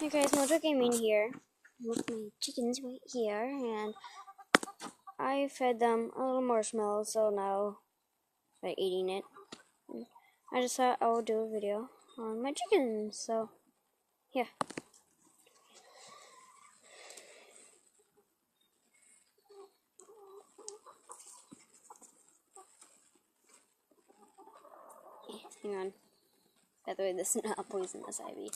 Hey guys, Mojo Gaming here with my chickens right here, and I fed them a little marshmallow, so now they're eating it. I just thought I would do a video on my chickens, so yeah. Hang on. By the way, this is not poisonous ivy.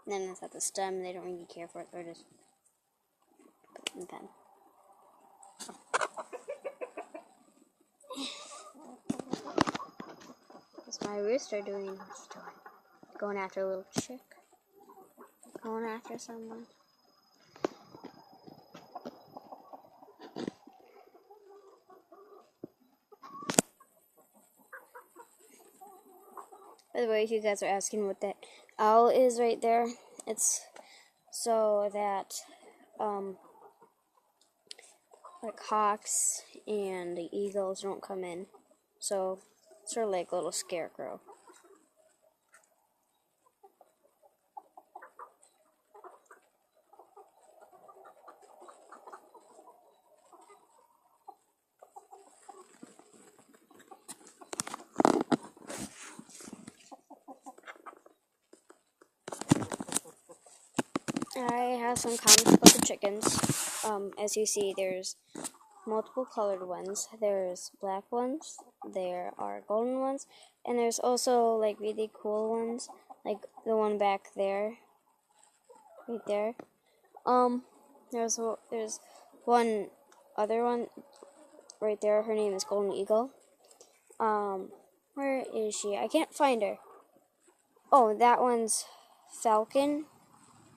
Then it's at the stem, they don't really care for it, they're just put it in the pen. What's my rooster doing? What's he doing? Going after a little chick? Going after someone? By the way, if you guys are asking what that owl is right there, it's so that like hawks and the eagles don't come in. So it's sort of like a little scarecrow. I have some comments about the chickens. As you see, there's multiple colored ones. There's black ones, there are golden ones, and there's also like really cool ones, like the one back there, right there. There's one other one right there. Her name is Golden Eagle. Where is she? I can't find her. Oh, that one's Falcon.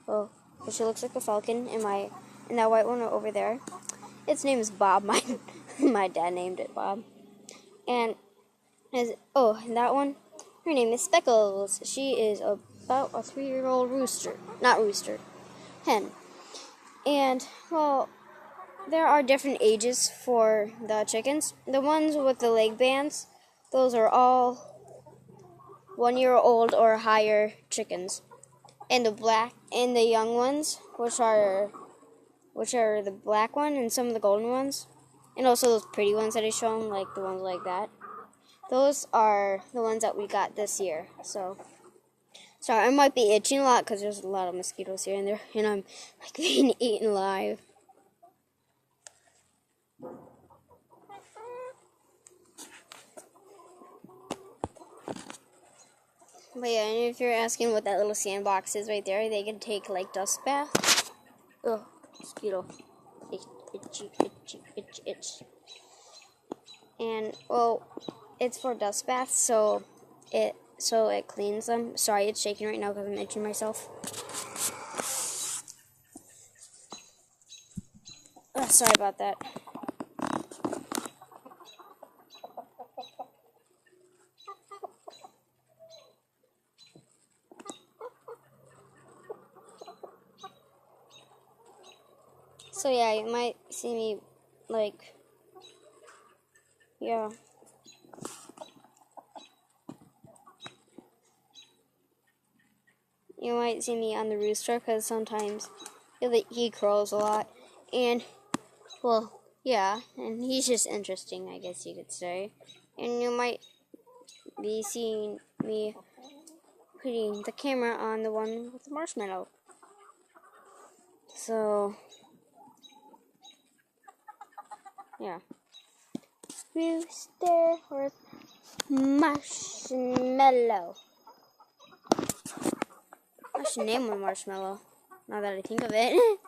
Oh, she looks like a falcon. And that white one over there, its name is Bob. My dad named it Bob. And and that one, her name is Speckles. She is about a 3-year-old hen. And well, there are different ages for the chickens. The ones with the leg bands, those are all 1-year-old or higher chickens. And the young ones, which are the black one and some of the golden ones, and also those pretty ones that I shown, like the ones like that. Those are the ones that we got this year. So, sorry, I might be itching a lot because there's a lot of mosquitoes here and there, and I'm like being eaten live. But yeah, and if you're asking what that little sandbox is right there, they can take like dust bath. Ugh, mosquito. Itch. And well, it's for dust baths, so it cleans them. Sorry, it's shaking right now because I'm itching myself. Sorry about that. So yeah, you might see me, like, yeah. You might see me on the rooster because sometimes he crows a lot. And, well, yeah, and he's just interesting, I guess you could say. And you might be seeing me putting the camera on the one with the marshmallow. So, yeah. Rooster with marshmallow. I should name one marshmallow, now that I think of it.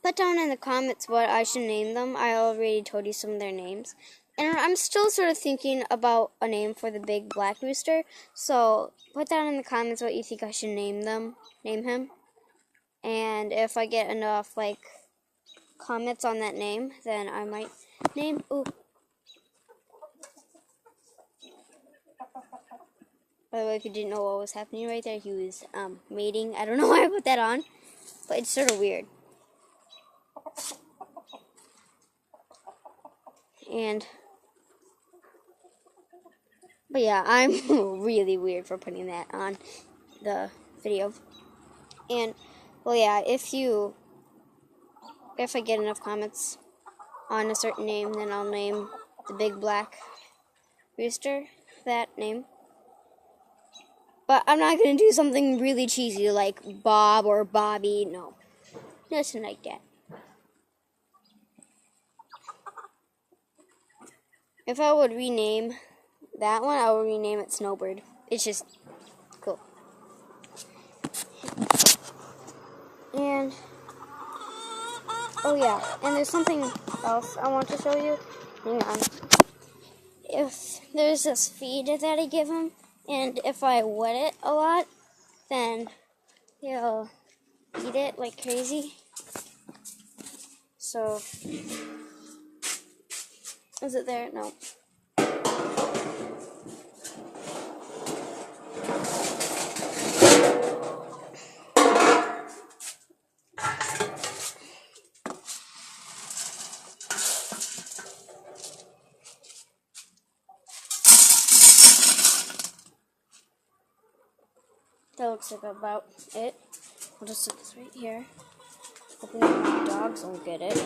Put down in the comments what I should name them. I already told you some of their names. And I'm still sort of thinking about a name for the big black rooster. So put down in the comments what you think I should name him. And if I get enough like comments on that name, then I might name By the way, if you didn't know what was happening right there, he was mating. I don't know why I put that on. but it's sort of weird. But yeah, I'm really weird for putting that on the video. And, well, yeah, if I get enough comments on a certain name, then I'll name the big black rooster that name. But I'm not going to do something really cheesy like Bob or Bobby. No, nothing like that. If I would rename that one, I would rename it Snowbird. It's just cool. And, oh yeah, and there's something else I want to show you. Hang on. If there's this feed that I give him, and if I wet it a lot, then he'll eat it like crazy. So, is it there? No. That looks like about it. I'll just put this right here. Hoping my dogs won't get it.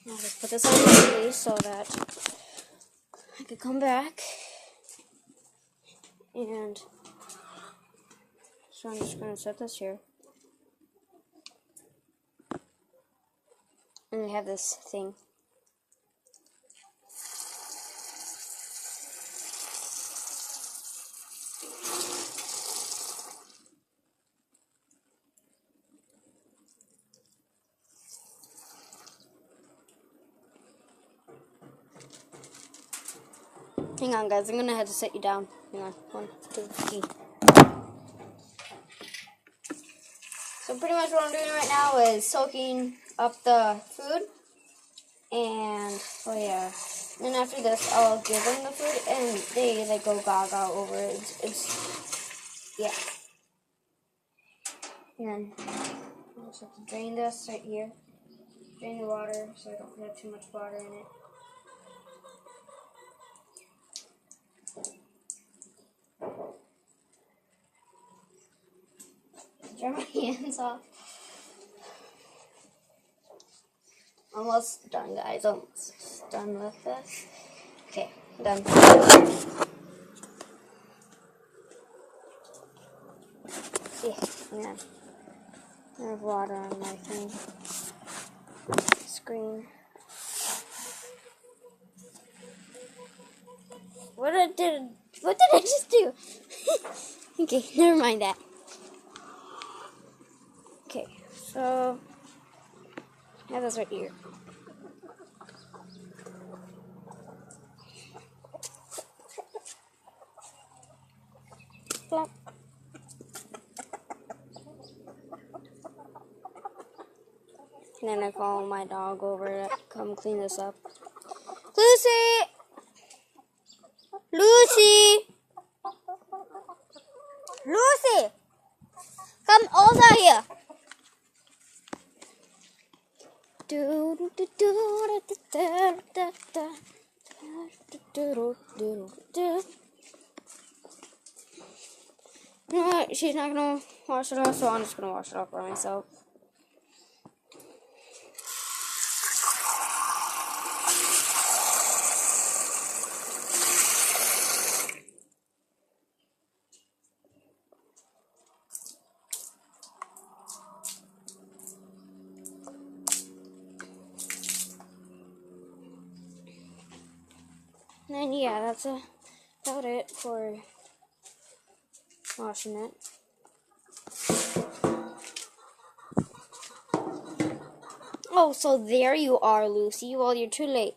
I'll just put this on my face so that I could come back. And so I'm just going to set this here. And I have this thing. Hang on, guys. I'm going to have to set you down. Hang on. 1, 2, 3. So pretty much what I'm doing right now is soaking up the food. And, oh yeah. Then after this, I'll give them the food. And they, like, go gaga over it. Yeah. And then I just have to drain this right here. Drain the water so I don't have too much water in it. Dry my hands off. Almost done, guys. Almost done with this. Okay, done. See, yeah. I have water on my thing. Screen. What did I just do? Okay, never mind that. Okay, so I have this right here. Plop. And then I call my dog over to come clean this up. Lucy! Lucy! Lucy! Come over here! You know what? She's not gonna wash it off, so I'm just gonna wash it off by myself. And then, yeah, that's about it for washing it. Oh, so there you are, Lucy. Well, you're too late.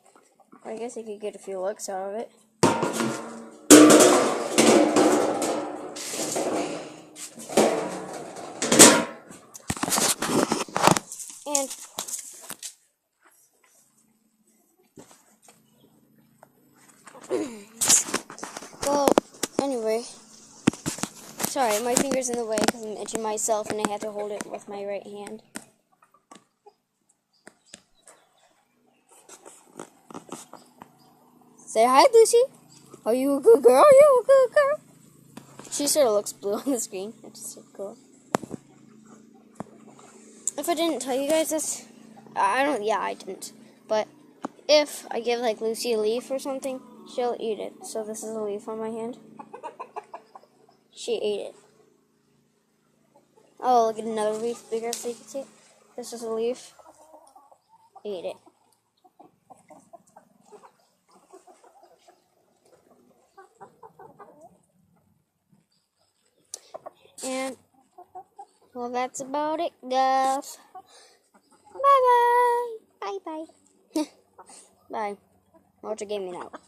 I guess I could get a few looks out of it. And well, anyway, sorry, my finger fingers in the way because I'm itching myself and I have to hold it with my right hand. Say hi, Lucy. Are you a good girl? Are you a good girl? She sort of looks blue on the screen. It's so cool. If I didn't tell you guys this, I didn't. But if I give like Lucy a leaf or something, she'll eat it. So this is a leaf on my hand. She ate it. Oh, look at another leaf bigger so you can see it. This is a leaf. Ate it. And, well, that's about it, guys. Bye-bye. Bye-bye. Bye. Watch a gaming out.